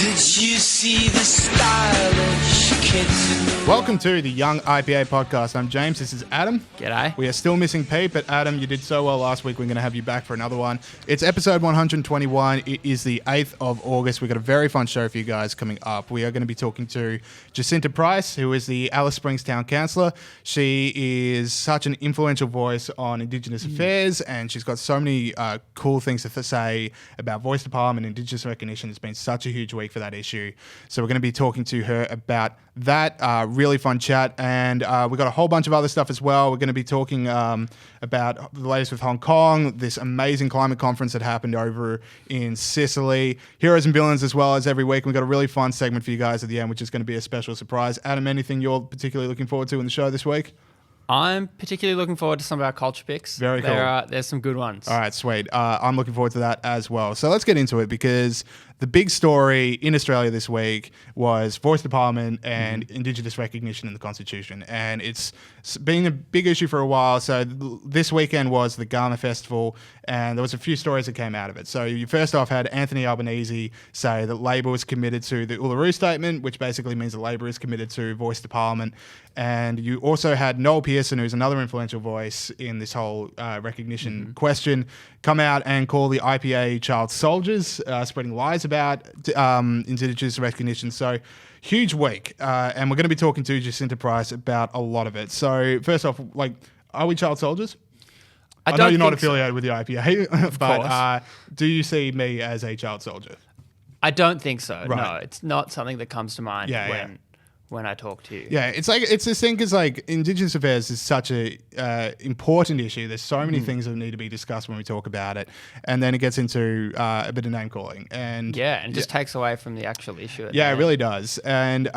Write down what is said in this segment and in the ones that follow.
Did you see the stylish kitten? Welcome to the Young IPA podcast. I'm James. This is Adam. G'day. We are still missing Pete, but Adam, you did so well last week. We're going to have you back for another one. It's episode 121. It is the 8th of August. We've got a very fun show for you guys coming up. We are going to be talking to Jacinta Price, who is the Alice Springs Town Councillor. She is such an influential voice on Indigenous Affairs, and she's got so many cool things to say about Voice to Parliament and Indigenous Recognition. It's been such a huge week for that issue. So we're going to be talking to her about that. Really fun chat. And we've got a whole bunch of other stuff as well. We're going to be talking about the latest with Hong Kong, this amazing climate conference that happened over in Sicily, heroes and villains as well as every week. We've got a really fun segment for you guys at the end, which is going to be a special surprise. Adam, anything you're particularly looking forward to in the show this week? I'm particularly looking forward to some of our culture picks. Very cool. There's some good ones. All right, sweet. I'm looking forward to that as well. So let's get into it, because the big story in Australia this week was Voice to Parliament and Indigenous recognition in the Constitution. And it's been a big issue for a while. So this weekend was the Garma Festival, and there was a few stories that came out of it. So you first off had Anthony Albanese say that Labor was committed to the Uluru Statement, which basically means that Labor is committed to Voice to Parliament. And you also had Noel Pearson, who's another influential voice in this whole recognition question, come out and call the IPA child soldiers, spreading lies about Indigenous recognition. So huge week. And we're going to be talking to Jacinta Price about a lot of it. So first off, are we child soldiers? I know you're not affiliated with the IPA, but do you see me as a child soldier? I don't think so. Right. No, it's not something that comes to mind when I talk to you. Yeah, it's this thing, because Indigenous Affairs is such a important issue. There's so many things that need to be discussed when we talk about it, and then it gets into a bit of name calling, and it just takes away from the actual issue. It really does. And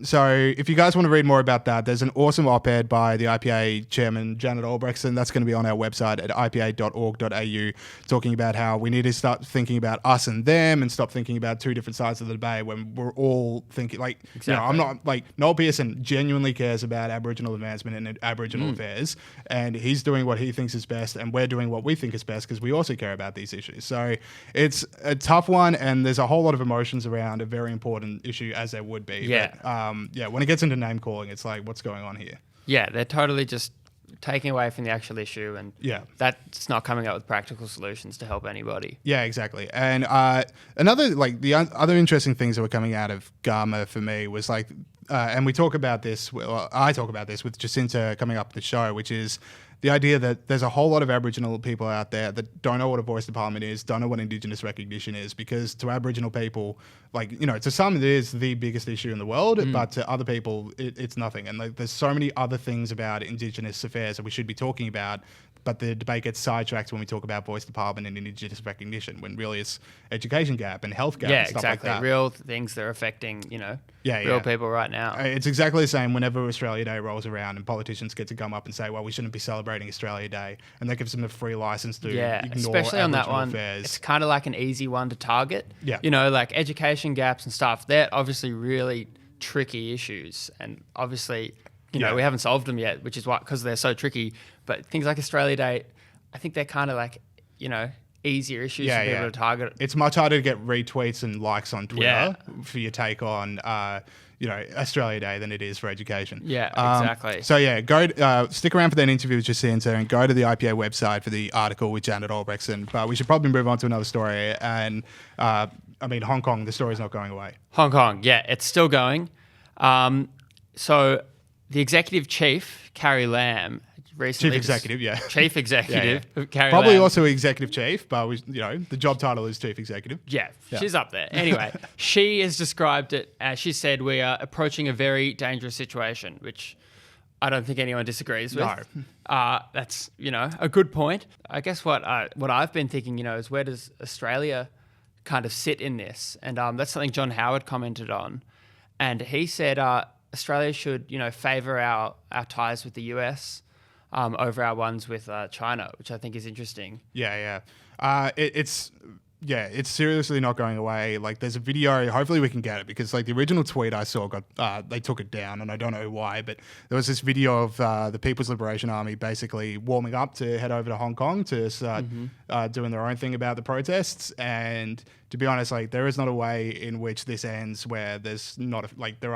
so if you guys want to read more about that, there's an awesome op-ed by the IPA chairman, Janet Albrechtson. That's going to be on our website at ipa.org.au, talking about how we need to start thinking about us and them and stop thinking about two different sides of the debate when we're all thinking, I'm not, Noel Pearson genuinely cares about Aboriginal advancement and Aboriginal affairs, and he's doing what he thinks is best, and we're doing what we think is best because we also care about these issues. So it's a tough one, and there's a whole lot of emotions around a very important issue, as there would be. Yeah. But, when it gets into name calling, it's like, what's going on here? Yeah, they're totally just taking away from the actual issue, and that's not coming up with practical solutions to help anybody. Yeah, exactly. And the other interesting things that were coming out of Garma for me was and we talk about this, I talk about this with Jacinta coming up the show, which is the idea that there's a whole lot of Aboriginal people out there that don't know what a Voice to Parliament is, don't know what Indigenous recognition is, because to Aboriginal people, to some it is the biggest issue in the world, but to other people it's nothing. And there's so many other things about Indigenous affairs that we should be talking about, but the debate gets sidetracked when we talk about Voice to Parliament and Indigenous recognition, when really it's education gap and health gap and stuff exactly. like that. Real things that are affecting, real people right now. It's exactly the same whenever Australia Day rolls around and politicians get to come up and say, well, we shouldn't be celebrating Australia Day, and that gives them a free license to ignore especially on that one. affairs. It's kind of like an easy one to target. Yeah. Education gaps and stuff, they're obviously really tricky issues, and obviously we haven't solved them yet, which is why, because they're so tricky. But things like Australia Day, I think they're kind of easier issues for people to target. It's much harder to get retweets and likes on Twitter for your take on Australia Day than it is for education. Yeah, exactly. So go stick around for that interview with Jacinta, and go to the IPA website for the article with Janet Albrechtson. But we should probably move on to another story. And Hong Kong, the story's not going away. Hong Kong, it's still going. So the executive chief, Carrie Lam, recently... Chief executive, Chief executive, Carrie probably Lam. also executive chief, but the job title is chief executive. Yeah, she's up there. Anyway, she has described it as, she said, we are approaching a very dangerous situation, which I don't think anyone disagrees with. No. That's, a good point. I guess what I've been thinking, is where does Australia kind of sit in this? And that's something John Howard commented on. And he said Australia should, favour our ties with the US over our ones with China, which I think is interesting. Yeah. It's seriously not going away. There's a video, hopefully we can get it, because the original tweet I saw they took it down, and I don't know why, but there was this video of the People's Liberation Army basically warming up to head over to Hong Kong to start doing their own thing about the protests, and to be honest, like there is not a way in which this ends where there's not there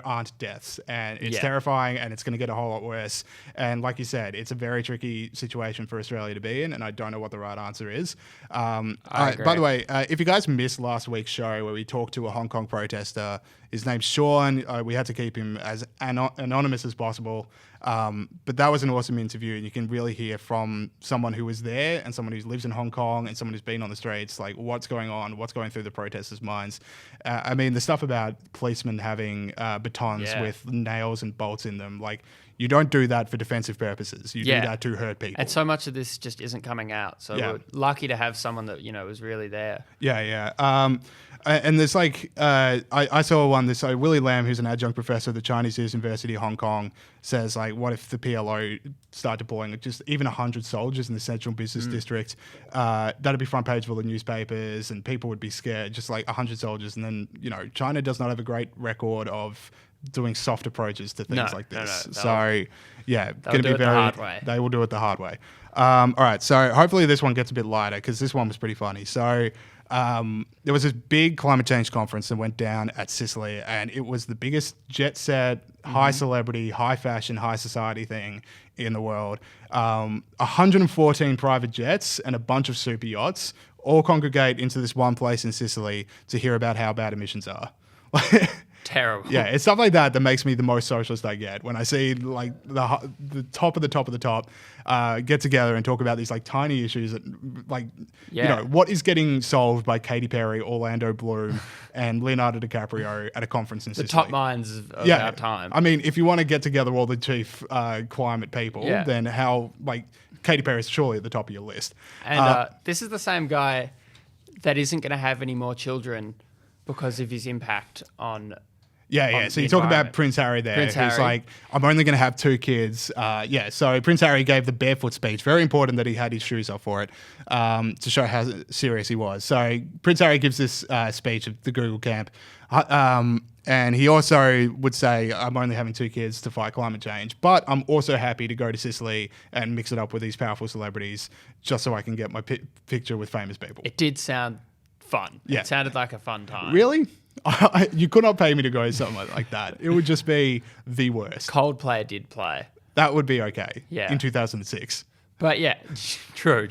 aren't deaths, and it's terrifying, and it's going to get a whole lot worse. And like you said, it's a very tricky situation for Australia to be in, and I don't know what the right answer is. By the way, if you guys missed last week's show where we talked to a Hong Kong protester, his name's Sean. We had to keep him as anonymous as possible. But that was an awesome interview, and you can really hear from someone who was there and someone who lives in Hong Kong and someone who's been on the streets, like what's going on, what's going through the protesters' minds. I mean, the stuff about policemen having batons with nails and bolts in them, like you don't do that for defensive purposes. You do that to hurt people. And so much of this just isn't coming out. So we're lucky to have someone that, was really there. And there's I saw one, this Willie Lam, who's an adjunct professor at the Chinese University of Hong Kong, says what if the PLO start deploying just even 100 soldiers in the central business district? That'd be front page of all the newspapers, and people would be scared, just 100 soldiers. And then, China does not have a great record of doing soft approaches to things like this. Going to be the hard way. They will do it the hard way. All right, so hopefully this one gets a bit lighter, because this one was pretty funny. So there was this big climate change conference that went down at Sicily, and it was the biggest jet set, high celebrity, high fashion, high society thing in the world. 114 private jets and a bunch of super yachts all congregate into this one place in Sicily to hear about how bad emissions are. Terrible. Yeah, it's stuff like that makes me the most socialist I get, when I see the top of the top of the top get together and talk about these tiny issues that what is getting solved by Katy Perry, Orlando Bloom, and Leonardo DiCaprio at a conference in Sicily. The top minds of our time. I mean, if you want to get together all the chief climate people, then Katy Perry is surely at the top of your list. And this is the same guy that isn't going to have any more children because of his impact on. So you talk about Prince Harry there, who's like, I'm only going to have 2 kids. So Prince Harry gave the barefoot speech. Very important that he had his shoes off for it, to show how serious he was. So Prince Harry gives this speech at the Google camp, and he also would say, I'm only having 2 kids to fight climate change, but I'm also happy to go to Sicily and mix it up with these powerful celebrities just so I can get my picture with famous people. It did sound fun. Yeah. It sounded like a fun time. Really? You could not pay me to go to something like that. It would just be the worst. Coldplay did play. That would be okay. Yeah. In 2006. But yeah, true.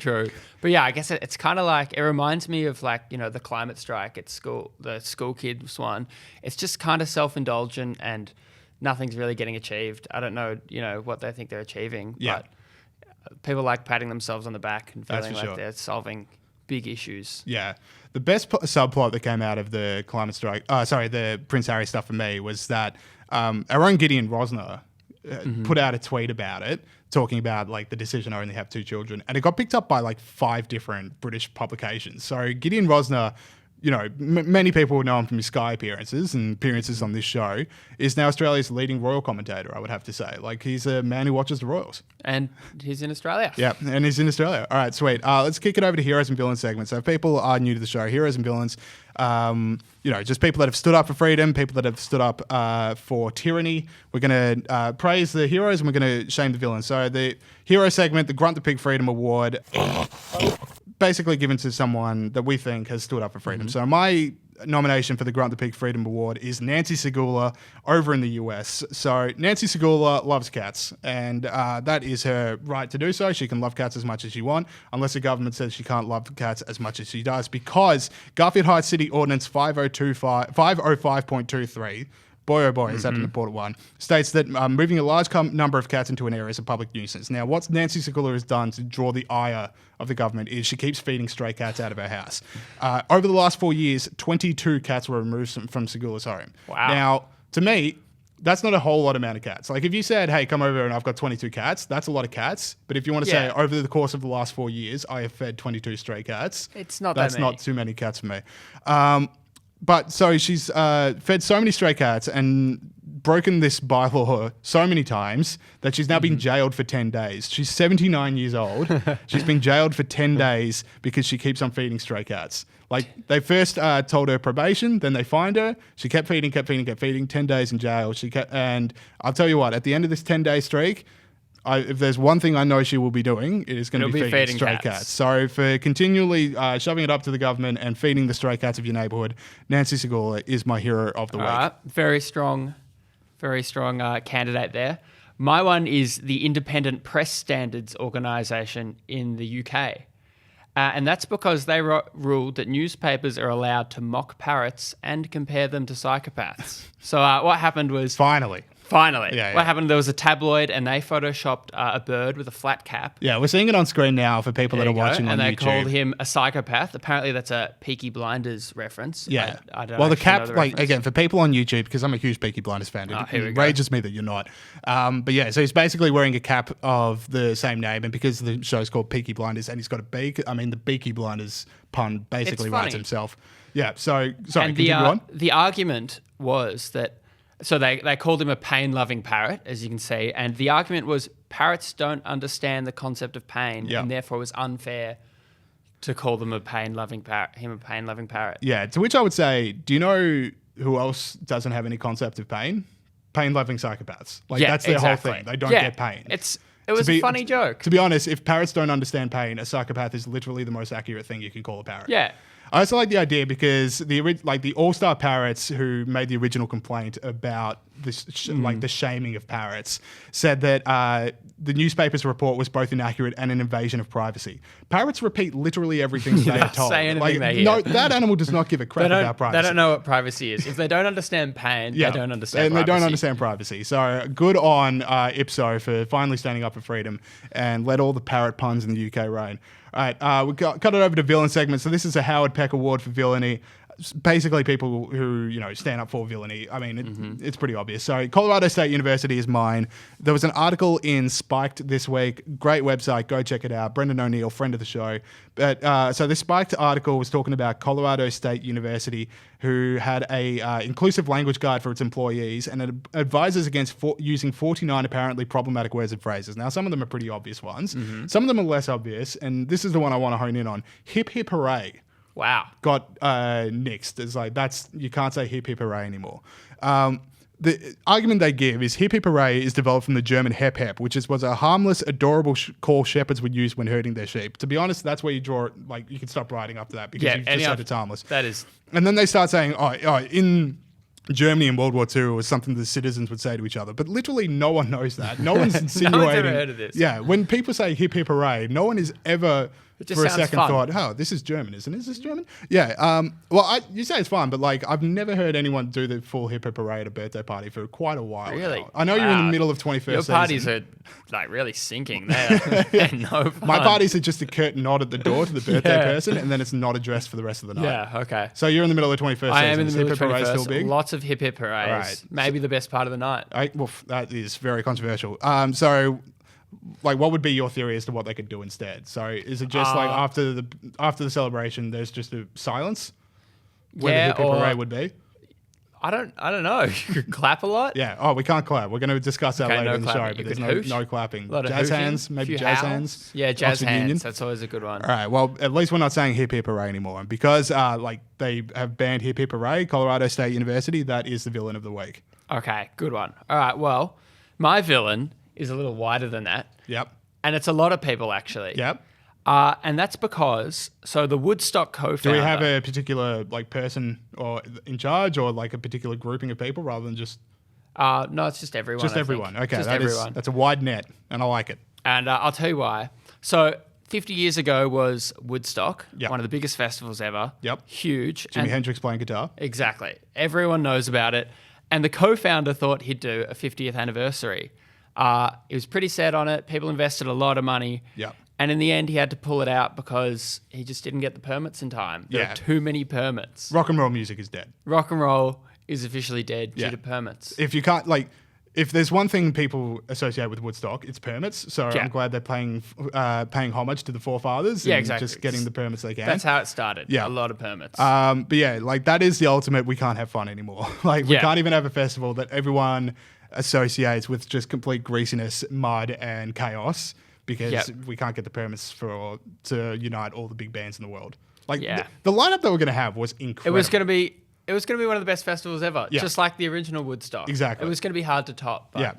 But yeah, I guess it's kind of like, it reminds me of the climate strike at school, the school kids one. It's just kind of self-indulgent and nothing's really getting achieved. I don't know, what they think they're achieving. Yeah. But people like patting themselves on the back and feeling like they're solving big issues. Yeah. The best subplot that came out of the climate strike, the Prince Harry stuff for me, was that our own Gideon Rosner put out a tweet about it, talking about the decision to only have 2 children, and it got picked up by 5 different British publications. So Gideon Rosner, many people know him from his Sky appearances and appearances on this show, is now Australia's leading royal commentator, I would have to say. He's a man who watches the Royals. And he's in Australia. Yeah, and he's in Australia. All right, sweet. Let's kick it over to Heroes and Villains segment. So if people are new to the show, Heroes and Villains, just people that have stood up for freedom, people that have stood up for tyranny. We're going to praise the heroes and we're going to shame the villains. So the hero segment, the Grunt the Pig Freedom Award, basically given to someone that we think has stood up for freedom. So my nomination for the Grunt the Pig Freedom Award is Nancy Segal over in the US. So Nancy Segal loves cats, and that is her right to do so. She can love cats as much as she wants, unless the government says she can't love cats as much as she does, because Garfield Heights City Ordinance 505.23, boy oh boy, is that an important one, states that moving a large number of cats into an area is a public nuisance. Now, what Nancy Segal has done to draw the ire of the government is she keeps feeding stray cats out of her house. Over the last 4 years, 22 cats were removed from Segula's home. Wow. Now, to me, that's not a whole lot amount of cats. If you said, hey, come over and I've got 22 cats, that's a lot of cats. But if you want to say, over the course of the last 4 years, I have fed 22 stray cats, it's not that's not too many cats for me. But so she's fed so many stray cats and broken this bylaw so many times that she's now been jailed for 10 days. She's 79 years old. She's been jailed for 10 days because she keeps on feeding stray cats. They first told her probation, then they fined her. She kept feeding, 10 days in jail. And I'll tell you what, at the end of this 10-day streak, if there's one thing I know she will be doing, it is going to be feeding stray cats. So for continually shoving it up to the government and feeding the stray cats of your neighbourhood, Nancy Segal is my hero of the week. All right. Very strong candidate there. My one is the Independent Press Standards Organisation in the UK. And that's because they ruled that newspapers are allowed to mock parrots and compare them to psychopaths. So what happened was... Finally. Yeah. What happened, there was a tabloid and they photoshopped a bird with a flat cap. Yeah, we're seeing it on screen now for people that are watching on YouTube. And they called him a psychopath. Apparently that's a Peaky Blinders reference. Yeah. I don't well, the know cap, the like, reference. again, for people on YouTube, because I'm a huge Peaky Blinders fan, it Here we go. enrages me that you're not. But yeah, so he's basically wearing a cap of the same name, and because the show's called Peaky Blinders and he's got a beak, I mean, the Beaky Blinders pun basically writes himself. Yeah, so, sorry, and continue on. The argument was that... So they called him a pain-loving parrot, as you can see, and the argument was parrots don't understand the concept of pain, and therefore it was unfair to call them a pain-loving parrot. Yeah, to which I would say, do you know who else doesn't have any concept of pain? Pain-loving psychopaths. Like, that's their whole thing. They don't get pain. It was a funny joke. To be honest, if parrots don't understand pain, a psychopath is literally the most accurate thing you can call a parrot. Yeah. I also like the idea because the all-star parrots who made the original complaint about this, the shaming of parrots, said that the newspaper's report was both inaccurate and an invasion of privacy. Parrots repeat literally everything they are told. Say anything they hear. No, that animal does not give a crap about privacy. They don't know what privacy is. If they don't understand pain, they don't understand privacy. And they don't understand privacy. So good on Ipso for finally standing up for freedom and let all the parrot puns in the UK reign. All right, we cut it over to villain segment. So this is a Howard Peck Award for villainy. Basically, people who stand up for villainy. I mean, it's pretty obvious. So Colorado State University is mine. There was an article in Spiked this week. Great website. Go check it out. Brendan O'Neill, friend of the show. But so the Spiked article was talking about Colorado State University, who had a inclusive language guide for its employees, and it advises against using 49 apparently problematic words and phrases. Now, some of them are pretty obvious ones. Some of them are less obvious, and this is the one I want to hone in on. Hip hip hooray. Wow. Got nixed. It's like, you can't say hip hip hooray anymore. The argument they give is hip hip hooray is developed from the German hep hep, which was a harmless, adorable call shepherds would use when herding their sheep. To be honest, that's where you draw, you can stop writing after that because you've just said it's harmless. That is. And then they start saying, in Germany in World War II, it was something the citizens would say to each other. But literally no one knows that. No one's insinuating. No one's ever heard of this. Yeah, when people say hip hip hooray, no one is ever... for a second fun. thought, oh, this is German, isn't it? Is this German? Yeah. Well, you say it's fun, but I've never heard anyone do the full hip hip hooray at a birthday party for quite a while. Really? Now. I know you're in the middle of 21st Your season. parties are really sinking there. No fun. My parties are just a curt nod at the door to the birthday person, and then it's not addressed for the rest of the night. Yeah, okay. So you're in the middle of 21st season. I am in the middle hip of hip hooray 21st. still big? Lots of hip hip hoorays. Right. Maybe the best part of the night. That is very controversial. So what would be your theory as to what they could do instead? So is it just after the celebration, there's just a silence where the hip hip hooray would be? I don't know. You could clap a lot. Yeah. Oh, we can't clap. We're going to discuss that later no in the show. clapping. But You there's could no clapping. A lot of jazz hooting, hands, maybe few jazz howls. hands. Yeah, jazz Oxford hands. Union. That's always a good one. All right. Well, at least we're not saying hip hip hooray anymore. And because they have banned hip hip hooray, Colorado State University, that is the villain of the week. Okay, good one. All right. Well, my villain is a little wider than that. Yep. And it's a lot of people, actually. Yep. And that's because, the Woodstock co-founder... Do we have a particular person or in charge or a particular grouping of people rather than just... No, it's just everyone. Just everyone. Okay, just everyone. That's a wide net, and I like it. And I'll tell you why. So 50 years ago was Woodstock, Yep. one of the biggest festivals ever. Yep. Huge. Jimi Hendrix playing guitar. Exactly. Everyone knows about it. And the co-founder thought he'd do a 50th anniversary. He was pretty set on it. People invested a lot of money. Yep. And in the end, he had to pull it out because he just didn't get the permits in time. There are too many permits. Rock and roll music is dead. Rock and roll is officially dead due to permits. If you can't, if there's one thing people associate with Woodstock, it's permits. So I'm glad they're paying homage to the forefathers and just getting the permits they can. That's how it started. Yeah. A lot of permits. But that is the ultimate, we can't have fun anymore. We can't even have a festival that everyone associates with just complete greasiness, mud, and chaos because we can't get the permits to unite all the big bands in the world. The lineup that we're going to have was incredible. It was going to be one of the best festivals ever, just like the original Woodstock. Exactly. It was going to be hard to top. But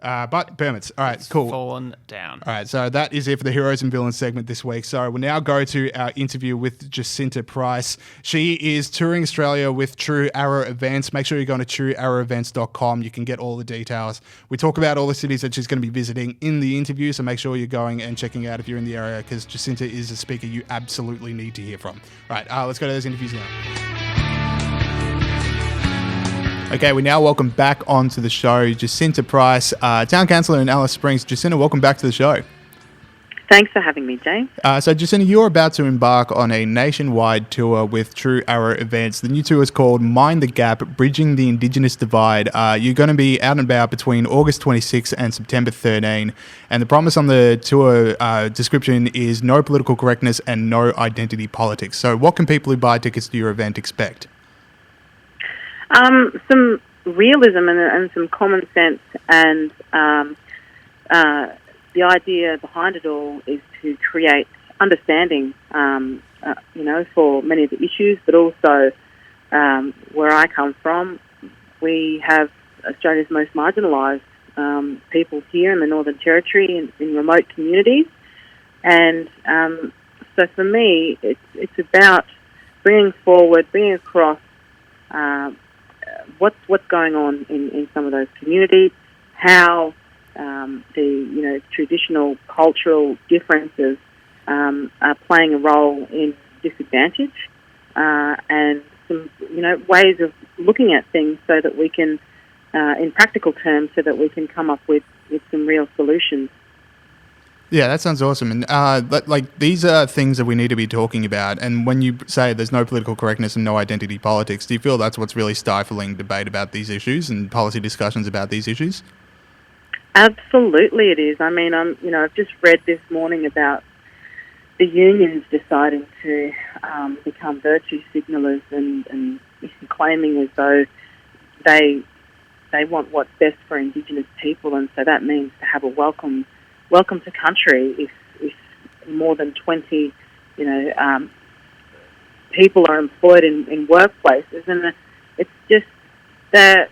But permits. All right, cool. Fallen down. All right, so that is it for the Heroes and Villains segment this week. So we'll now go to our interview with Jacinta Price. She is touring Australia with True Arrow Events. Make sure you go on to truearrowevents.com. You can get all the details. We talk about all the cities that she's going to be visiting in the interview, so make sure you're going and checking out if you're in the area, because Jacinta is a speaker you absolutely need to hear from. All right, let's go to those interviews now. Okay, we now welcome back onto the show Jacinta Price, Town Councillor in Alice Springs. Jacinta, welcome back to the show. Thanks for having me, James. So, Jacinta, you're about to embark on a nationwide tour with True Arrow Events. The new tour is called Mind the Gap, Bridging the Indigenous Divide. You're going to be out and about between August 26 and September 13. And the promise on the tour description is no political correctness and no identity politics. So what can people who buy tickets to your event expect? Some realism and some common sense, and the idea behind it all is to create understanding, for many of the issues, but also where I come from, we have Australia's most marginalised people here in the Northern Territory in remote communities, and so for me, it's about bringing across what's going on in some of those communities, how the traditional cultural differences are playing a role in disadvantage, and some ways of looking at things so that we can, in practical terms, so that we can come up with some real solutions. Yeah, that sounds awesome. And these are things that we need to be talking about. And when you say there's no political correctness and no identity politics, do you feel that's what's really stifling debate about these issues and policy discussions about these issues? Absolutely, it is. I mean, I've just read this morning about the unions deciding to become virtue signallers and claiming as though they want what's best for Indigenous people, and so that means to have a welcome to country if more than 20 people are employed in workplaces, and it's just that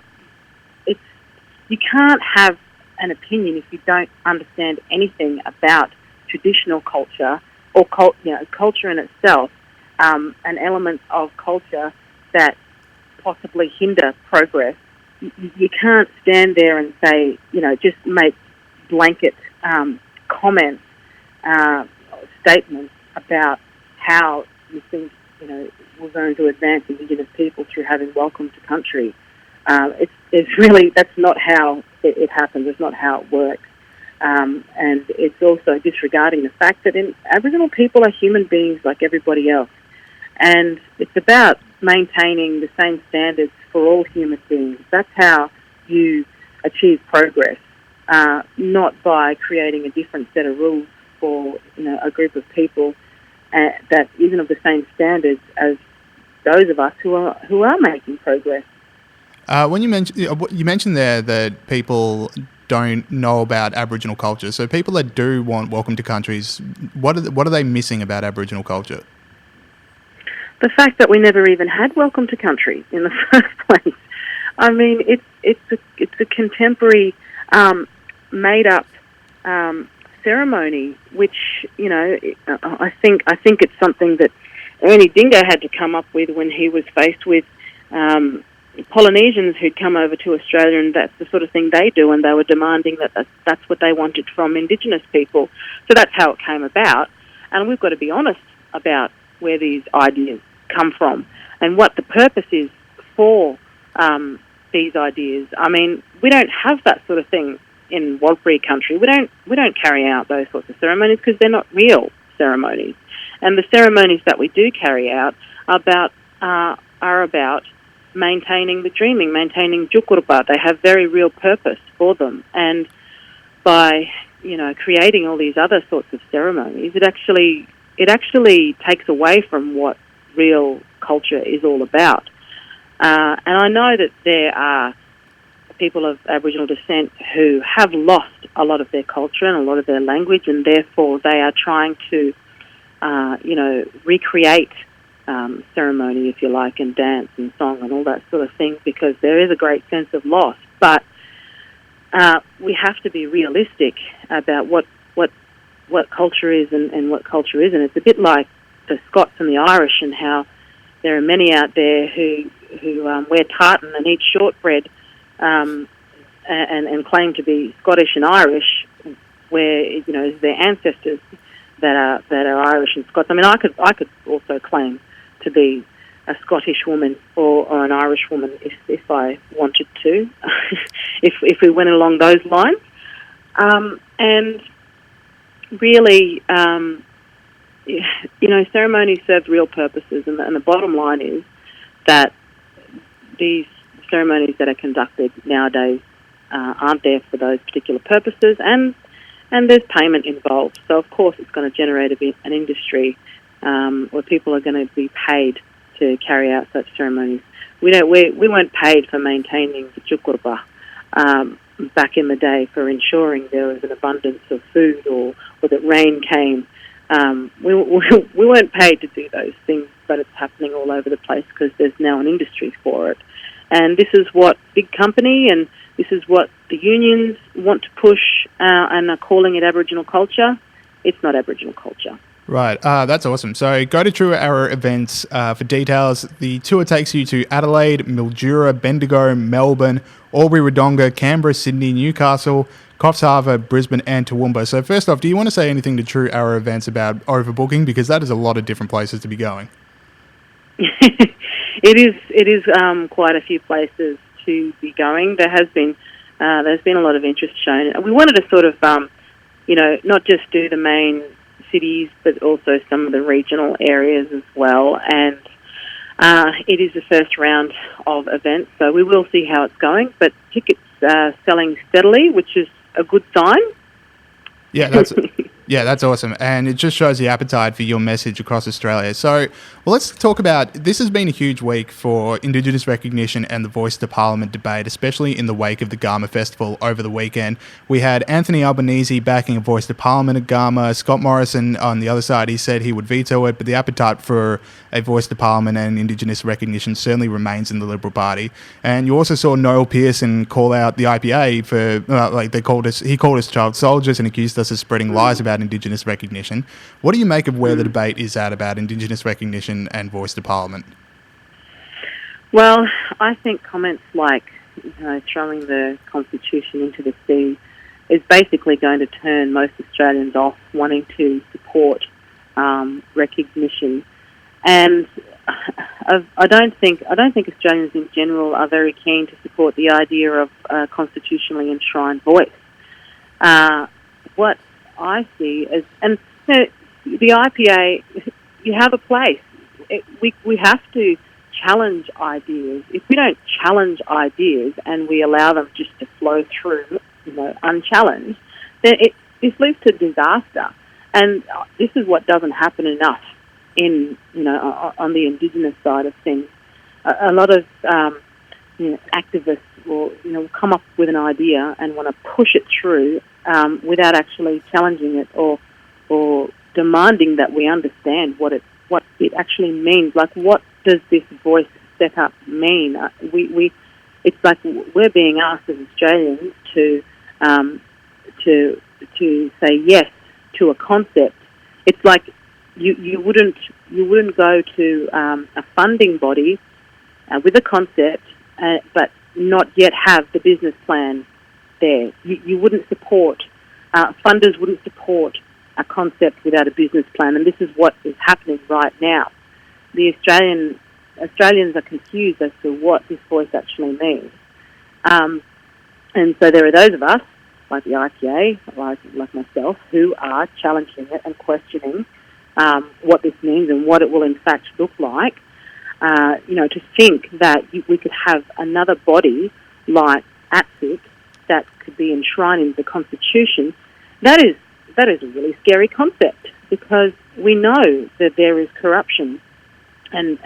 you can't have an opinion if you don't understand anything about traditional culture or culture in itself, and elements of culture that possibly hinder progress. You can't stand there and say, just make blanket comments, statements about how you think, we're going to advance Indigenous people through having welcome to country. It's really, that's not how it happens. It's not how it works. And it's also disregarding the fact that Aboriginal people are human beings like everybody else. And it's about maintaining the same standards for all human beings. That's how you achieve progress. Not by creating a different set of rules for a group of people that isn't of the same standards as those of us who are making progress. When you mentioned there that people don't know about Aboriginal culture, so people that do want welcome to countries, what are they missing about Aboriginal culture? The fact that we never even had welcome to country in the first place. I mean, it's a contemporary made-up ceremony, which I think it's something that Ernie Dingo had to come up with when he was faced with Polynesians who'd come over to Australia, and that's the sort of thing they do, and they were demanding that's what they wanted from Indigenous people. So that's how it came about, and we've got to be honest about where these ideas come from and what the purpose is for these ideas. I mean, we don't have that sort of thing in Warlpiri country. We don't carry out those sorts of ceremonies because they're not real ceremonies. And the ceremonies that we do carry out are about maintaining the dreaming, maintaining jukurpa. They have very real purpose for them. And by creating all these other sorts of ceremonies, it actually takes away from what real culture is all about. And I know that there are people of Aboriginal descent who have lost a lot of their culture and a lot of their language, and therefore they are trying to, recreate ceremony, if you like, and dance and song and all that sort of thing, because there is a great sense of loss. But we have to be realistic about what culture is and what culture isn't. It's a bit like the Scots and the Irish, and how there are many out there who wear tartan and eat shortbread and claim to be Scottish and Irish, where it's their ancestors that are Irish and Scots. I mean, I could also claim to be a Scottish woman or an Irish woman if I wanted to, if we went along those lines. And really, ceremonies serve real purposes, and the bottom line is that these ceremonies that are conducted nowadays aren't there for those particular purposes, and there's payment involved. So of course it's going to generate an industry where people are going to be paid to carry out such ceremonies. We weren't paid for maintaining the chukurba back in the day, for ensuring there was an abundance of food or that rain came. We weren't paid to do those things, but it's happening all over the place because there's now an industry for it. And this is what big company and this is what the unions want to push and are calling it Aboriginal culture. It's not Aboriginal culture. Right, that's awesome. So go to True Arrow events for details. The tour takes you to Adelaide, Mildura, Bendigo, Melbourne, Albury-Wodonga, Canberra, Sydney, Newcastle, Coffs Harbour, Brisbane and Toowoomba. So first off, do you want to say anything to True Arrow events about overbooking? Because that is a lot of different places to be going. It is quite a few places to be going. There's been a lot of interest shown. We wanted to sort of, not just do the main cities, but also some of the regional areas as well. And it is the first round of events, so we will see how it's going. But tickets are selling steadily, which is a good sign. Yeah, that's awesome. And it just shows the appetite for your message across Australia. So, let's talk about, this has been a huge week for Indigenous recognition and the Voice to Parliament debate, especially in the wake of the Garma Festival over the weekend. We had Anthony Albanese backing a Voice to Parliament at Garma. Scott Morrison on the other side, he said he would veto it, but the appetite for a Voice to Parliament and Indigenous recognition certainly remains in the Liberal Party. And you also saw Noel Pearson call out the IPA for, he called us child soldiers and accused us of spreading lies about Indigenous recognition. What do you make of where the debate is at about Indigenous recognition and Voice to Parliament? Well, I think comments like throwing the Constitution into the sea is basically going to turn most Australians off wanting to support recognition. And I don't think Australians in general are very keen to support the idea of a constitutionally enshrined voice. What I see is, and the IPA, you have a place. We have to challenge ideas. If we don't challenge ideas and we allow them just to flow through, unchallenged, then this leads to disaster. And this is what doesn't happen enough in, on the Indigenous side of things. A lot of, activists will, come up with an idea and want to push it through without actually challenging it or demanding that we understand what it actually means. Like, what does this voice setup mean? It's like we're being asked as Australians to say yes to a concept. It's like you wouldn't go to a funding body with a concept, but not yet have the business plan there. You wouldn't support, funders wouldn't support a concept without a business plan, and this is what is happening right now. The Australians are confused as to what this voice actually means. And so there are those of us, like the IPA, like myself, who are challenging it and questioning what this means and what it will in fact look like. To think that we could have another body like ATSIC that could be enshrined in the Constitution, that is a really scary concept, because we know that there is corruption and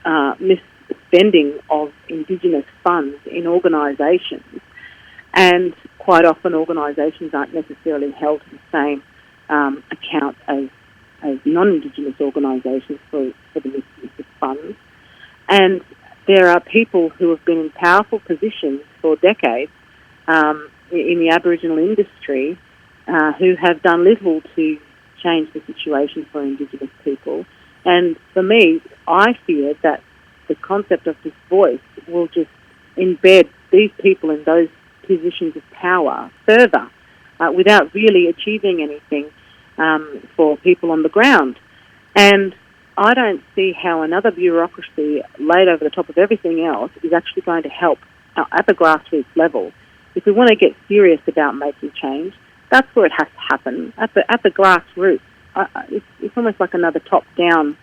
misspending of Indigenous funds in organisations, and quite often organisations aren't necessarily held to the same account as non-Indigenous organisations for the misuse of funds. And there are people who have been in powerful positions for decades, in the Aboriginal industry who have done little to change the situation for Indigenous people. And for me, I fear that the concept of this voice will just embed these people in those positions of power further without really achieving anything for people on the ground. And I don't see how another bureaucracy laid over the top of everything else is actually going to help at the grassroots level. If we want to get serious about making change, that's where it has to happen, at the grassroots. It's almost like another top-down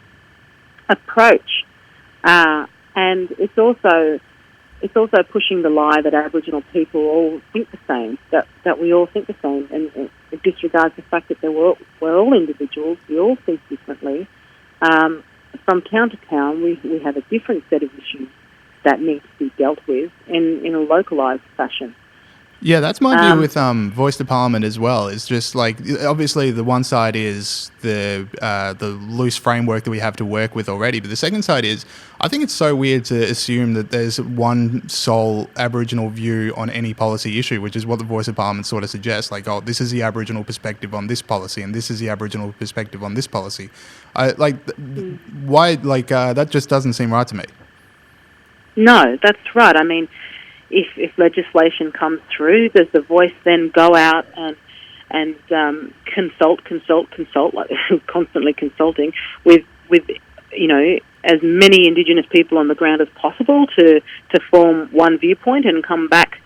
approach. And it's also pushing the lie that Aboriginal people all think the same, that we all think the same, and it disregards the fact that we're all individuals, we all think differently. From town to town, we have a different set of issues that need to be dealt with in a localised fashion. Yeah, that's my view with Voice to Parliament as well. It's just like, obviously the one side is the loose framework that we have to work with already, but the second side is, I think it's so weird to assume that there's one sole Aboriginal view on any policy issue, which is what the Voice of Parliament sort of suggests. Like, oh, this is the Aboriginal perspective on this policy, and this is the Aboriginal perspective on this policy. Why? That just doesn't seem right to me. No, that's right. I mean, if legislation comes through, does the Voice then go out and consult, like constantly consulting with as many Indigenous people on the ground as possible to form one viewpoint and come back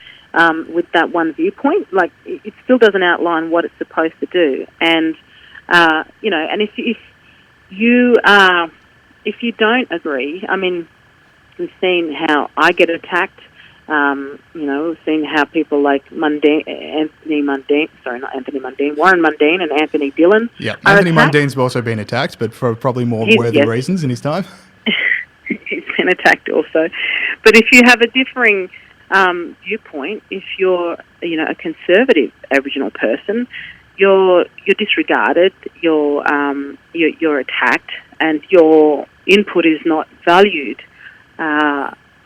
with that one viewpoint? Like, it still doesn't outline what it's supposed to do. And and if you don't agree, I mean, we've seen how I get attacked. We've seen how people like Warren Mundine and Anthony Dillon. Yeah, Anthony Mundine's also been attacked, but for probably more worthy reasons in his time. He's been attacked also. But if you have a differing viewpoint, if you're a conservative Aboriginal person, you're disregarded, you're attacked, and your input is not valued.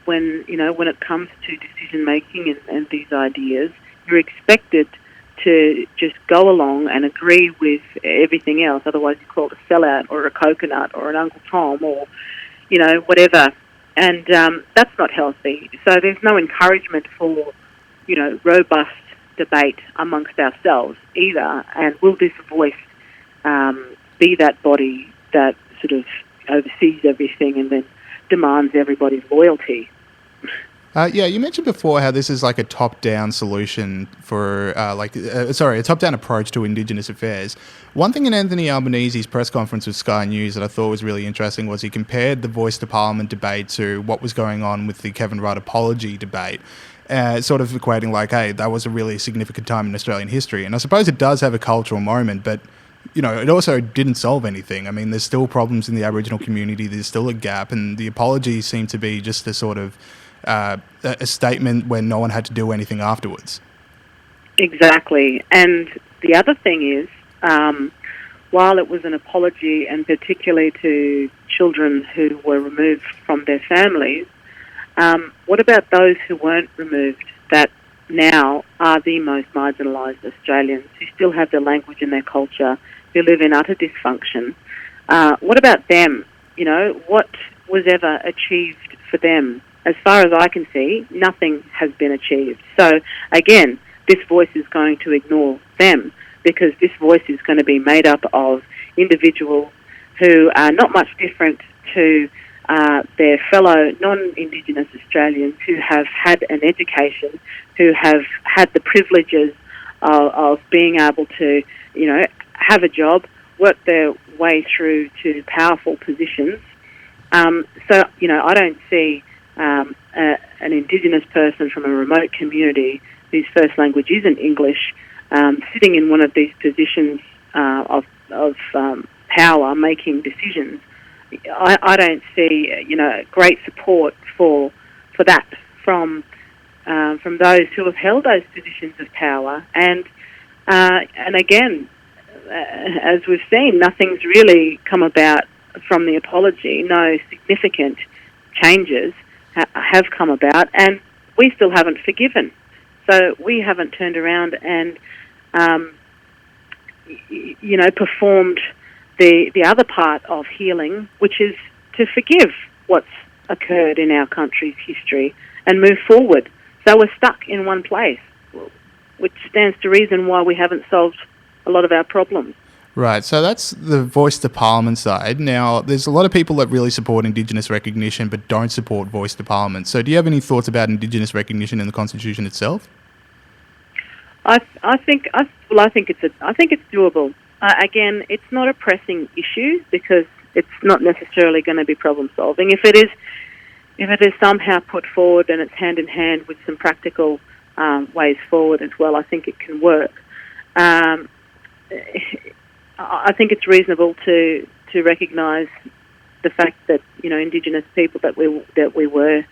When it comes to decision making and these ideas, you're expected to just go along and agree with everything else. Otherwise, you're called a sellout or a coconut or an Uncle Tom or whatever. And that's not healthy. So there's no encouragement for robust debate amongst ourselves either. And will this voice be that body that sort of oversees everything and then demands everybody's loyalty? You mentioned before how this is like a top-down solution for, a top-down approach to Indigenous affairs. One thing in Anthony Albanese's press conference with Sky News that I thought was really interesting was he compared the Voice to Parliament debate to what was going on with the Kevin Rudd apology debate, sort of equating like, hey, that was a really significant time in Australian history. And I suppose it does have a cultural moment, but it also didn't solve anything. I mean, there's still problems in the Aboriginal community. There's still a gap, and the apology seemed to be just a sort of a statement where no one had to do anything afterwards. Exactly. And the other thing is, while it was an apology, and particularly to children who were removed from their families, what about those who weren't removed, that now are the most marginalised Australians, who still have their language and their culture, who live in utter dysfunction? What about them? What was ever achieved for them? As far as I can see, nothing has been achieved. So, again, this voice is going to ignore them, because this voice is going to be made up of individuals who are not much different to their fellow non-Indigenous Australians who have had an education, who have had the privileges of being able to, have a job, work their way through to powerful positions. So, I don't see an Indigenous person from a remote community whose first language isn't English sitting in one of these positions of power, making decisions. I don't see great support for that from those who have held those positions of power. And again, as we've seen, nothing's really come about from the apology. No significant changes have come about, and we still haven't forgiven. So we haven't turned around and, performed the other part of healing, which is to forgive what's occurred in our country's history and move forward. So we're stuck in one place, which stands to reason why we haven't solved a lot of our problems. Right, so that's the voice to Parliament side. Now, there's a lot of people that really support Indigenous recognition but don't support voice to Parliament. So do you have any thoughts about Indigenous recognition in the Constitution itself? I think it's doable. Again, it's not a pressing issue because it's not necessarily going to be problem solving. If it is somehow put forward and it's hand in hand with some practical ways forward as well, I think it can work. I think it's reasonable to recognise the fact that Indigenous people that we were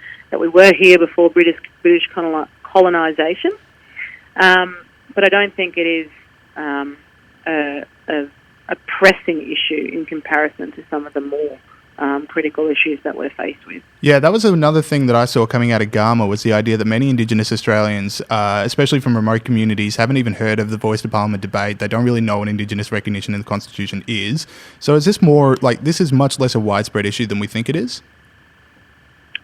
here before British colonisation, but I don't think it is a pressing issue in comparison to some of the more critical issues that we're faced with. Yeah, that was another thing that I saw coming out of Garma, was the idea that many Indigenous Australians, especially from remote communities, haven't even heard of the Voice to Parliament debate. They don't really know what Indigenous recognition in the Constitution is. So is this more like, this is much less a widespread issue than we think it is?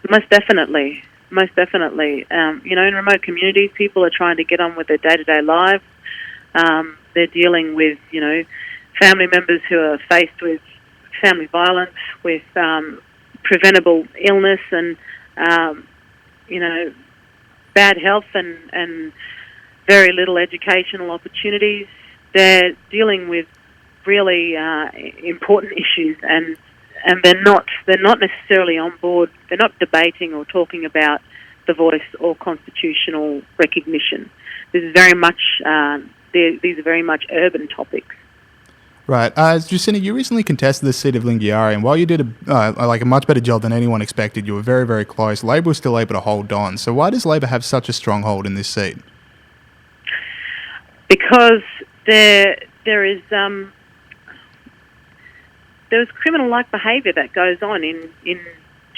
Most definitely. In remote communities, people are trying to get on with their day-to-day lives. They're dealing with, family members who are faced with family violence, with preventable illness and, bad health and very little educational opportunities. They're dealing with really important issues and they're not necessarily on board. They're not debating or talking about the voice or constitutional recognition. This is very much these are very much urban topics. Right. Jacinta, you recently contested the seat of Lingiari, and while you did a much better job than anyone expected, you were very, very close. Labor was still able to hold on. So why does Labor have such a stronghold in this seat? Because there is criminal-like behaviour that goes on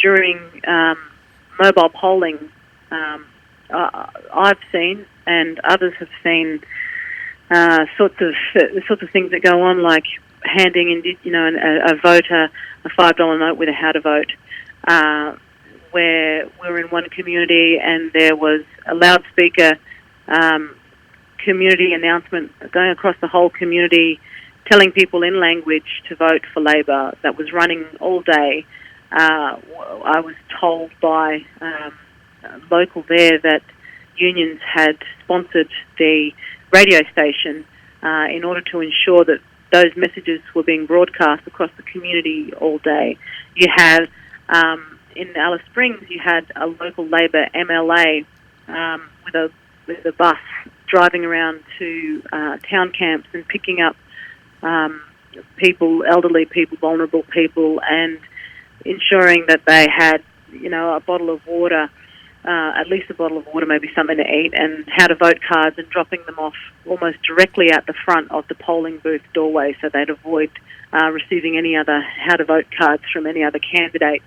during mobile polling. I've seen, and others have seen, sorts of things that go on, like handing a voter a $5 note with a how to vote. Where we were in one community and there was a loudspeaker community announcement going across the whole community, telling people in language to vote for Labor, that was running all day. I was told by a local there that unions had sponsored the radio station in order to ensure that those messages were being broadcast across the community all day. You had, in Alice Springs, you had a local Labor MLA with a bus driving around to town camps and picking up people, elderly people, vulnerable people, and ensuring that they had, a bottle of water, at least a bottle of water, maybe something to eat, and how to vote cards, and dropping them off almost directly at the front of the polling booth doorway so they'd avoid receiving any other how to vote cards from any other candidates.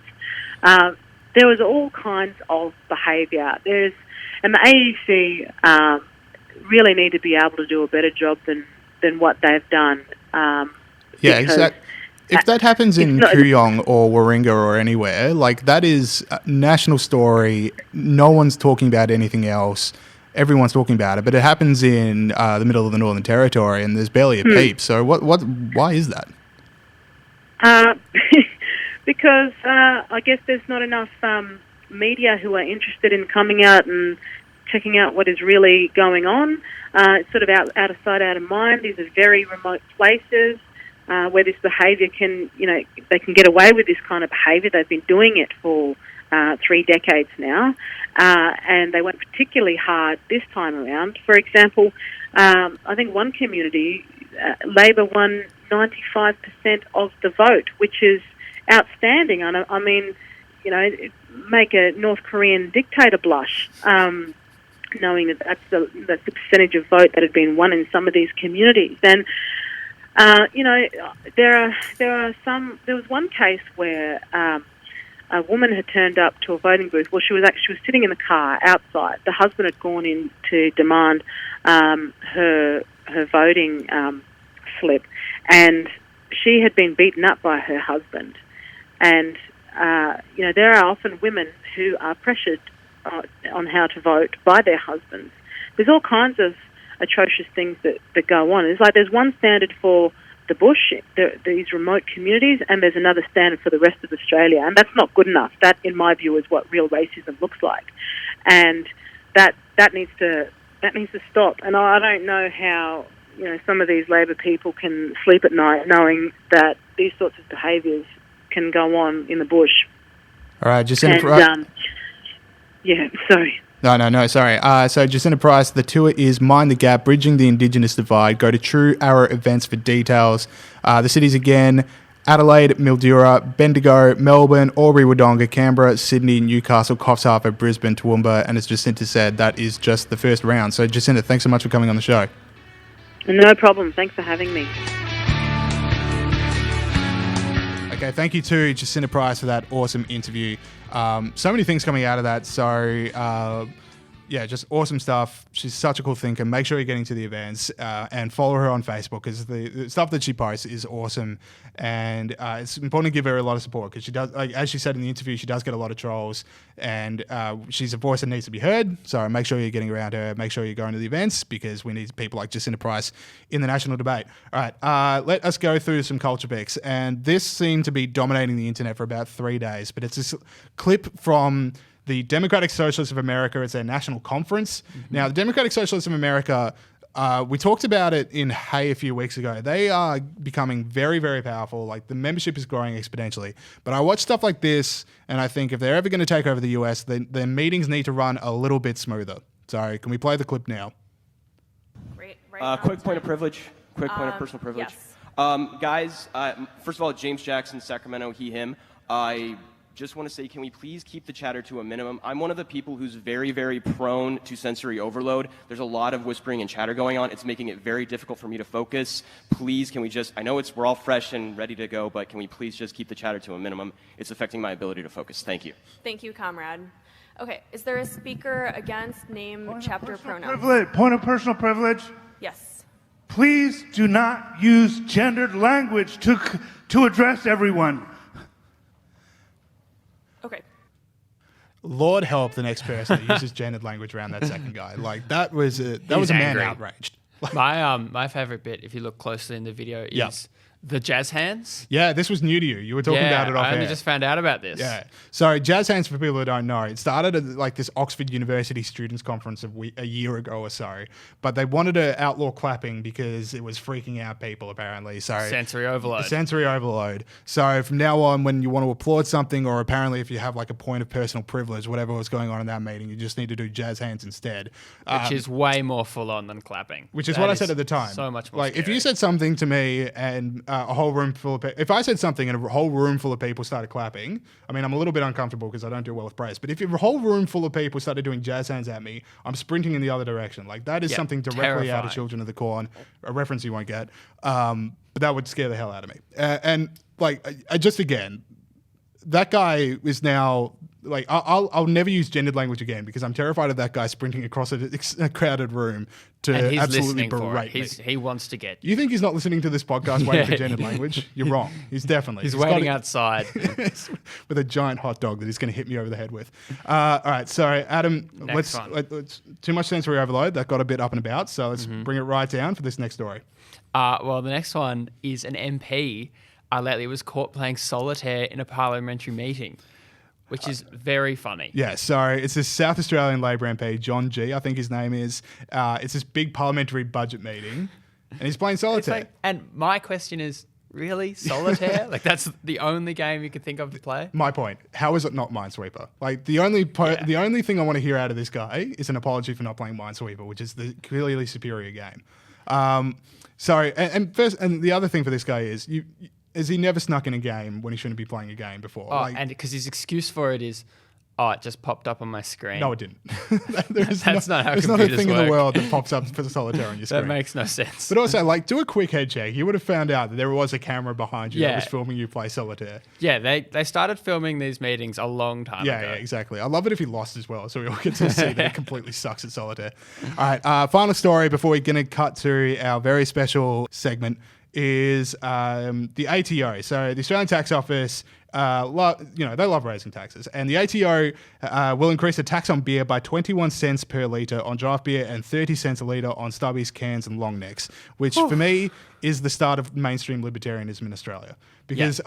There was all kinds of behaviour. And the AEC really need to be able to do a better job than what they've done. Yeah, exactly. If that happens in Kooyong or Warringah or anywhere, like, that is a national story. No one's talking about anything else. Everyone's talking about it, but it happens in the middle of the Northern Territory and there's barely a peep. So why is that? Because I guess there's not enough media who are interested in coming out and checking out what is really going on. It's sort of out of sight, out of mind. These are very remote places where this behaviour they can get away with this kind of behaviour. They've been doing it for 3 decades now, and they went particularly hard this time around. For example, I think one community, Labor won 95% of the vote, which is outstanding. I mean, make a North Korean dictator blush, knowing that that's the percentage of vote that had been won in some of these communities. And there was one case where a woman had turned up to a voting booth. Well, she was sitting in the car outside. The husband had gone in to demand her voting slip, and she had been beaten up by her husband. And there are often women who are pressured on how to vote by their husbands. There's all kinds of atrocious things that go on. It's like there's one standard for the bush, these remote communities, and there's another standard for the rest of Australia, and that's not good enough. That, in my view, is what real racism looks like, and that needs to stop. And I don't know how some of these Labor people can sleep at night knowing that these sorts of behaviours can go on in the bush. All right, Jacinta. Yeah, sorry. No, sorry. So Jacinta Price, the tour is Mind the Gap, Bridging the Indigenous Divide. Go to True Arrow Events for details. The cities again, Adelaide, Mildura, Bendigo, Melbourne, Albury, Wodonga, Canberra, Sydney, Newcastle, Coffs Harbour, Brisbane, Toowoomba, and as Jacinta said, that is just the first round. So Jacinta, thanks so much for coming on the show. No problem. Thanks for having me. Okay, thank you to Jacinta Price for that awesome interview. So many things coming out of that. So, just awesome stuff. She's such a cool thinker. Make sure you're getting to the events and follow her on Facebook because the stuff that she posts is awesome. And it's important to give her a lot of support because she does, as she said in the interview, she does get a lot of trolls and she's a voice that needs to be heard. So make sure you're getting around her. Make sure you're going to the events because we need people like Jacinta Price in the national debate. All right, let us go through some culture picks. And this seemed to be dominating the internet for about 3 days, but it's this clip from the Democratic Socialists of America. It's their national conference. Mm-hmm. Now, the Democratic Socialists of America, we talked about it in Hay a few weeks ago. They are becoming very, very powerful. Like, the membership is growing exponentially. But I watch stuff like this, and I think if they're ever going to take over the US, then their meetings need to run a little bit smoother. So, can we play the clip now? Great. Quick point of privilege. Quick point of personal privilege. Yes. Guys, first of all, James Jackson, Sacramento, he, him. I just want to say, can we please keep the chatter to a minimum? I'm one of the people who's very, very prone to sensory overload. There's a lot of whispering and chatter going on. It's making it very difficult for me to focus. Please, can we just, I know we're all fresh and ready to go, but can we please just keep the chatter to a minimum? It's affecting my ability to focus. Thank you. Thank you, comrade. Okay, is there a speaker against name, chapter, pronoun? Point of personal privilege. Yes. Please do not use gendered language to address everyone. Okay. Lord help the next person that uses gendered language around that second guy. Like, that was a man angry. outraged. My favorite bit, if you look closely in the video, is the jazz hands. Yeah, this was new to you. You were talking about it off I only air. just found out about this. Yeah. So jazz hands, for people who don't know, it started at like this Oxford University Students' Conference a year ago or so. But they wanted to outlaw clapping because it was freaking out people, apparently. So Sensory overload. Sensory overload. So from now on, when you want to applaud something, or apparently if you have like a point of personal privilege, whatever was going on in that meeting, you just need to do jazz hands instead. Which is way more full on than clapping. Which is what I said at the time. So much more like, scary. if you said something to me and a whole room full of if I said something and a whole room full of people started clapping, I mean, I'm a little bit uncomfortable because I don't do well with praise. But if a whole room full of people started doing jazz hands at me, I'm sprinting in the other direction. Like, that is something directly out of Children of the Corn, a reference you won't get. But that would scare the hell out of me. And like, I just, again, that guy is now, like, I'll never use gendered language again because I'm terrified of that guy sprinting across a crowded room to and he's absolutely listening berate for me. it. He wants to get you. You think he's not listening to this podcast waiting for gendered language? You're wrong. He's definitely. He's waiting outside. with a giant hot dog that he's going to hit me over the head with. All right, sorry, Adam. Let's too much sensory overload. That got a bit up and about, so let's bring it right down for this next story. Well, the next one is an MP lately was caught playing Solitaire in a parliamentary meeting, which is very funny. Yeah, so it's this South Australian Labor MP, John G, I think his name is. It's this big parliamentary budget meeting, and he's playing Solitaire. And my question is, really? Solitaire? Like, that's the only game you could think of to play? My point, how is it not Minesweeper? Like, the only thing I want to hear out of this guy is an apology for not playing Minesweeper, which is the clearly superior game. Sorry, and the other thing for this guy is, has he never snuck in a game when he shouldn't be playing a game before? And because his excuse for it is, Oh, it just popped up on my screen. No, it didn't. That's not how There's not a computers thing in the work. world that pops up for the Solitaire on your screen. That makes no sense. But also, like, do a quick head check. You would have found out that there was a camera behind you that Yeah. was filming you play Solitaire. Yeah, they started filming these meetings a long time Yeah, ago. yeah, exactly. I love it if he lost as well, so we all get to see that he completely sucks at Solitaire. All right, final story before we're going to cut to our very special segment is the ATO. So the Australian Tax Office, they love raising taxes, and the ATO will increase the tax on beer by 21 cents per litre on draft beer and 30 cents a litre on stubbies, cans, and long necks, which for me is the start of mainstream libertarianism in Australia. Because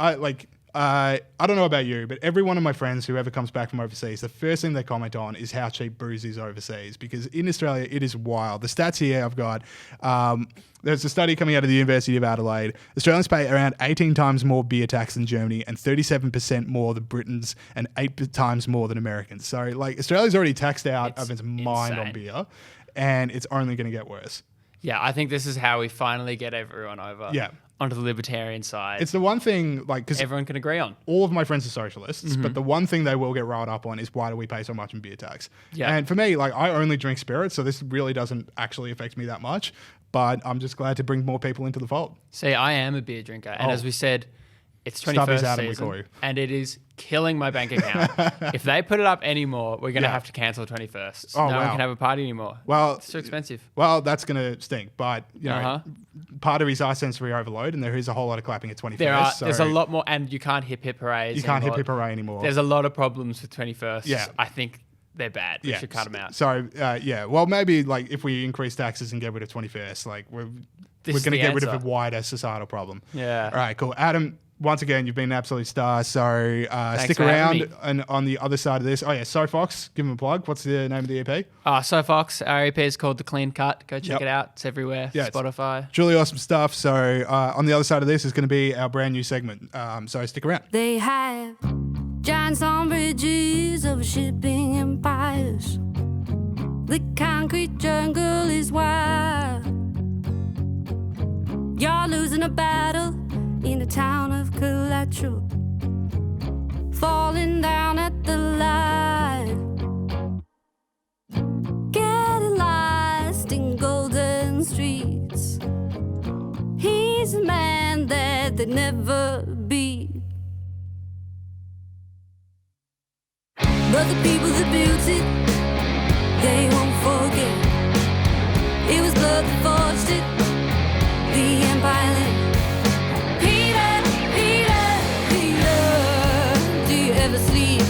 I don't know about you, but every one of my friends who ever comes back from overseas, the first thing they comment on is how cheap booze is overseas. Because in Australia, it is wild. The stats here I've got, there's a study coming out of the University of Adelaide. Australians pay around 18 times more beer tax than Germany and 37% more than Britons and 8 times more than Americans. So, like, Australia's already taxed out of its mind on beer, and it's only going to get worse. Yeah, I think this is how we finally get everyone over onto the libertarian side. It's the one thing, like, because everyone can agree on. All of my friends are socialists, but the one thing they will get riled up on is why do we pay so much in beer tax? Yeah. And for me, like, I only drink spirits, so this really doesn't actually affect me that much. But I'm just glad to bring more people into the fold. See, I am a beer drinker, and as we said, it's 21st Stubby's Adam, we call season, you. and it is killing my bank account. If they put it up anymore, we're going to have to cancel 21st. Oh, no one wow. can have a party anymore. Well, It's too expensive. Well, that's going to stink. But, you know, part of his eye sensory overload, and there is a whole lot of clapping at 21st. There's a lot more, and you can't hip hoorays. You can't hip hooray anymore. There's a lot of problems with 21st. Yeah. I think they're bad. We should cut them out. So, well, maybe, like, if we increase taxes and get rid of 21st, like, we're going to get rid of a wider societal problem. Yeah. All right, cool. Adam, once again, you've been an absolute star. So stick for having around. And on the other side of this, SoFox, give them a plug. What's the name of the EP? SoFox, our EP is called The Clean Cut. Go check it out. It's everywhere. Yeah, it's Spotify. It's really awesome stuff. So on the other side of this is going to be our brand new segment. So stick around. They have giant stone bridges over shipping empires. The concrete jungle is wild. You're losing a battle in a town of collateral, falling down at the line, getting lost in golden streets. He's a man that they never beat. But the people that built it, they won't forget. It was blood that forged it, the empire land. Peter, Peter, Peter, do you ever sleep?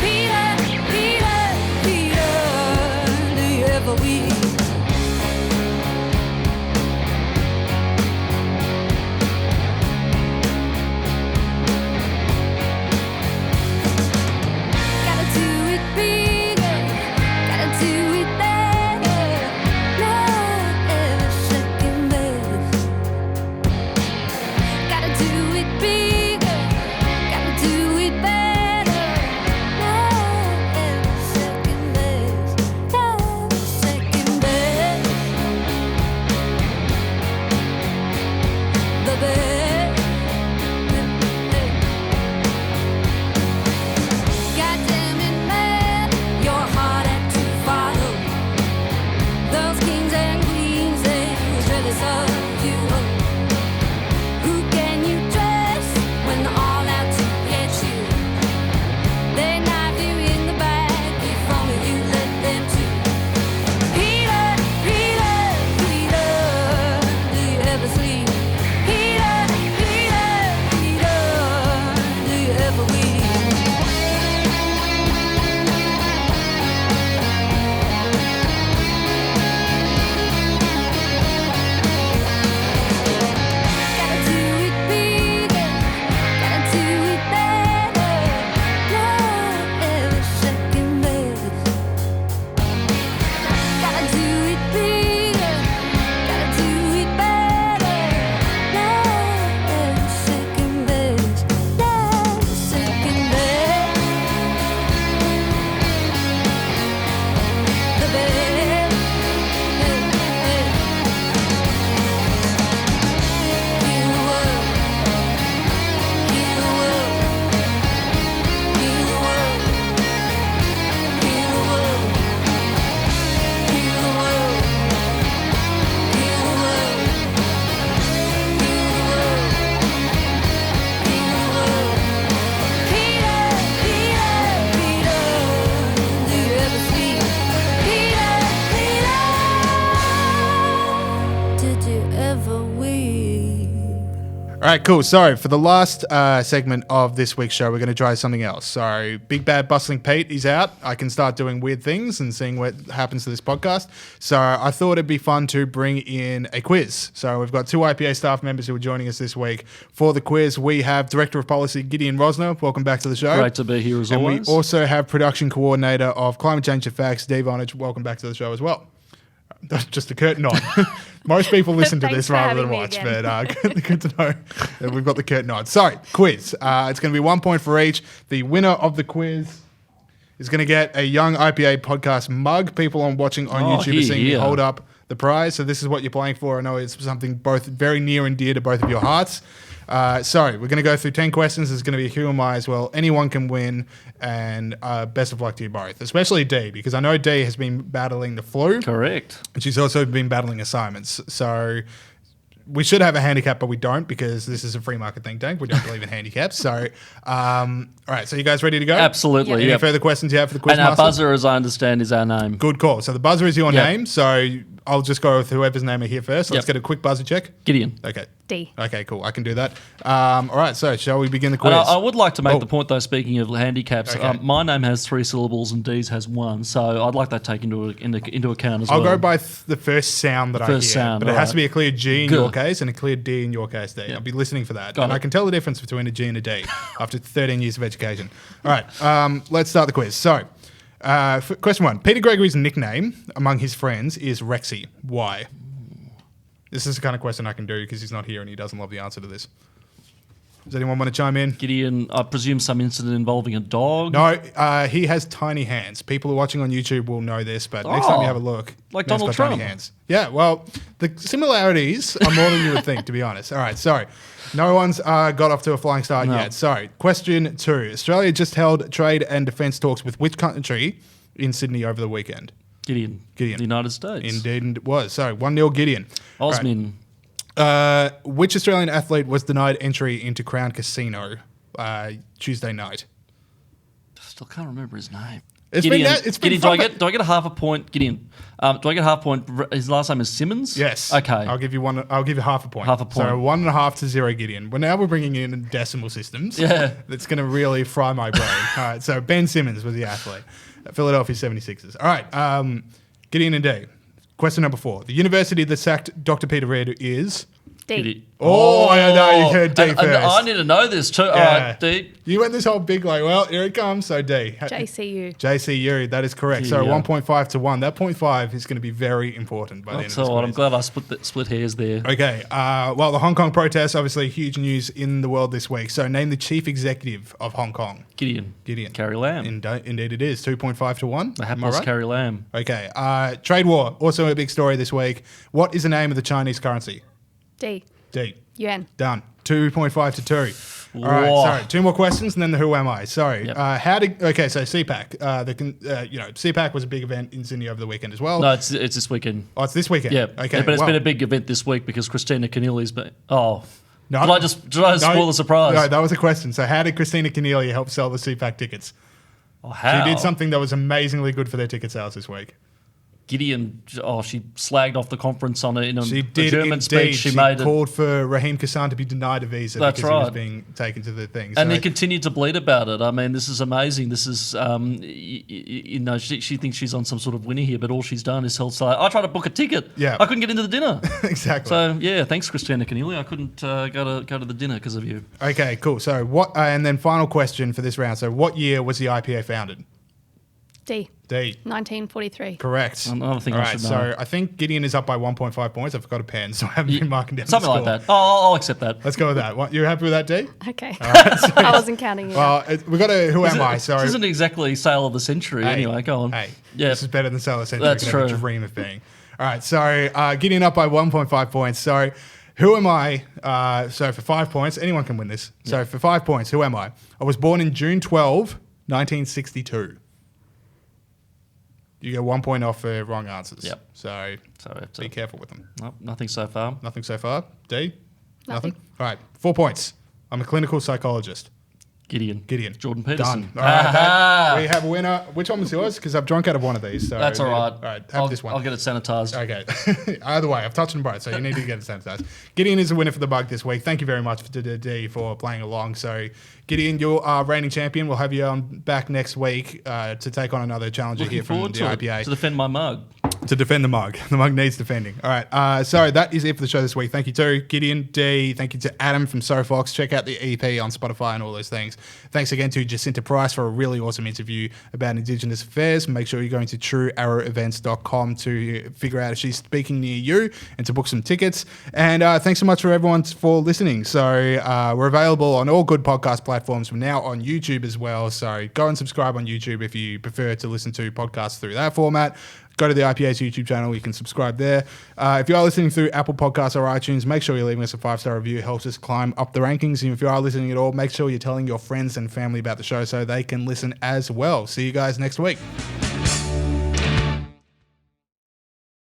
Peter, Peter, Peter, do you ever weep? All right, cool. So for the last segment of this week's show, we're going to try something else. So Big Bad Bustling Pete is out. I can start doing weird things and seeing what happens to this podcast. So I thought it'd be fun to bring in a quiz. So we've got 2 IPA staff members who are joining us this week for the quiz. We have Director of Policy Gideon Rosner. Welcome back to the show. Great to be here as always. And we also have Production Coordinator of Climate Change and Facts, Dave Vonage. Welcome back to the show as well. That's just a curtain nod. Most people listen to this rather than watch, but good to know that we've got the curtain nod. So, quiz. It's going to be 1 point for each. The winner of the quiz is going to get a Young IPA podcast mug. People watching on YouTube are seeing me hold up the prize. So this is what you're playing for. I know it's something both very near and dear to both of your hearts. So we're going to go through 10 questions. There's going to be a who am I as well. Anyone can win, and best of luck to you both, especially Dee, because I know Dee has been battling the flu. Correct. And she's also been battling assignments. So we should have a handicap, but we don't, because this is a free market think tank. We don't believe in handicaps. So, all right. So you guys ready to go? Absolutely. Any further questions you have for the quiz And our master? buzzer, as I understand, is our name. Good call. So the buzzer is your name. So I'll just go with whoever's name are here first. So let's get a quick buzzer check. Gideon. Okay. D. Okay, cool. I can do that. All right. So shall we begin the quiz? And I would like to make the point, though, speaking of handicaps, Okay. my name has 3 syllables and Dee's has 1. So I'd like that taken into account as well. I'll go by the first sound that I hear. Sound, but it has to be a clear G in your case and a clear D in your case, D. I'll be listening for that. I can tell the difference between a G and a D after 13 years of education. All right. Let's start the quiz. So, question 1. Peter Gregory's nickname among his friends is Rexy. Why? This is the kind of question I can do because he's not here and he doesn't love the answer to this. Does anyone want to chime in? Gideon, I presume some incident involving a dog? No, he has tiny hands. People who are watching on YouTube will know this, but next time you have a look. Like man's Donald got tiny Trump. hands. Yeah, well, the similarities are more than you would think, to be honest. All right, sorry. No one's got off to a flying start yet. Sorry. Question 2. Australia just held trade and defence talks with which country in Sydney over the weekend? Gideon. The United States. Indeed it was. So 1-0 Gideon. Osmin. Which Australian athlete was denied entry into Crown Casino Tuesday night? Still can't remember his name. It's been Gideon, do I get a half a point? Gideon, do I get a half point? His last name is Simmons? Yes. Okay. I'll give you one. I'll give you half a point. Half a point. So 1.5 to 0 Gideon. Well, now we're bringing in decimal systems. Yeah. That's going to really fry my brain. All right. So Ben Simmons was the athlete. Philadelphia 76ers. All right. Gideon and Dave. Question number 4. The university that sacked Dr. Peter Reid is... D. Oh, I know. You heard D first. I need to know this too. Yeah. All right, D. You went this whole big well, here it comes. So D. JCU. JCU, that is correct. So Yeah. 1.5 to 1. That 0.5 is going to be very important by the end of this So quiz. I'm glad I split hairs there. Okay. Well, the Hong Kong protests, obviously huge news in the world this week. So name the chief executive of Hong Kong. Gideon. Carrie Lam. Indeed it is. 2.5 to 1. The Am I hapless right? Carrie Lam. Okay. Trade war, also a big story this week. What is the name of the Chinese currency? D. D. Yuan. Done. 2.5 to 2. All right, sorry. 2 more questions and then the who am I. Sorry. Yep. So CPAC. CPAC was a big event in Sydney over the weekend as well. No, it's this weekend. Oh, it's this weekend. Yeah. Okay. But it's been a big event this week because Christina Keneally's been. Oh. No, Did I just spoil the surprise? No, that was a question. So how did Christina Keneally help sell the CPAC tickets? Oh, how? She did something that was amazingly good for their ticket sales this week. Gideon, she slagged off the conference in a German indeed. speech. She made called for Raheem Kassan to be denied a visa because he was being taken to the thing. And they continued to bleat about it. I mean, this is amazing. This is, she thinks she's on some sort of winner here, but all she's done is say, I tried to book a ticket. Yeah. I couldn't get into the dinner. Exactly. So, yeah, thanks, Christina Keneally. I couldn't go to the dinner because of you. Okay, cool. So what? And then final question for this round. So what year was the IPA founded? D. 1943. Correct. Another thing All I right, should so know. I think Gideon is up by 1.5 points. I've got a pen, so I haven't been marking down Something the like score. that. I'll accept that. Let's go with that. You happy with that, D? Okay. I wasn't counting you. Well, we got a who am I? So This isn't exactly sale of the century. Anyway, go on. Hey, Yeah. this is better than Sailor Century. That's I can have true. a dream of being. All right, so Gideon up by 1.5 points. So who am I? So for 5 points, anyone can win this. So for 5 points, who am I? I was born in June 12, 1962. You get 1 point off for wrong answers. Yep. So be careful with them. Nope, nothing so far. Nothing so far. D? Nothing. All right, 4 points. I'm a clinical psychologist. Gideon. Jordan Peterson. Done. All right, we have a winner. Which one was yours? Because I've drunk out of one of these. So That's all right. All right, have this one. I'll get it sanitised. Okay. Either way, I've touched them both, so you need to get it sanitized. Gideon is the winner for the mug this week. Thank you very much to D for playing along. So, Gideon, you're our reigning champion. We'll have you back next week to take on another challenger here from the IPA. To defend my mug. To defend the mug. The mug needs defending. All right. So that is it for the show this week. Thank you to Gideon, D. Thank you to Adam from SoFox. Check out the EP on Spotify and all those things. Thanks again to Jacinta Price for a really awesome interview about Indigenous Affairs. Make sure you're going to truearrowevents.com to figure out if she's speaking near you and to book some tickets. And thanks so much for everyone for listening. So we're available on all good podcast platforms. We're now on YouTube as well. So go and subscribe on YouTube if you prefer to listen to podcasts through that format. Go to the IPA's YouTube channel. You can subscribe there. If you are listening through Apple Podcasts or iTunes, make sure you're leaving us a 5-star review. It helps us climb up the rankings. And if you are listening at all, make sure you're telling your friends and family about the show so they can listen as well. See you guys next week.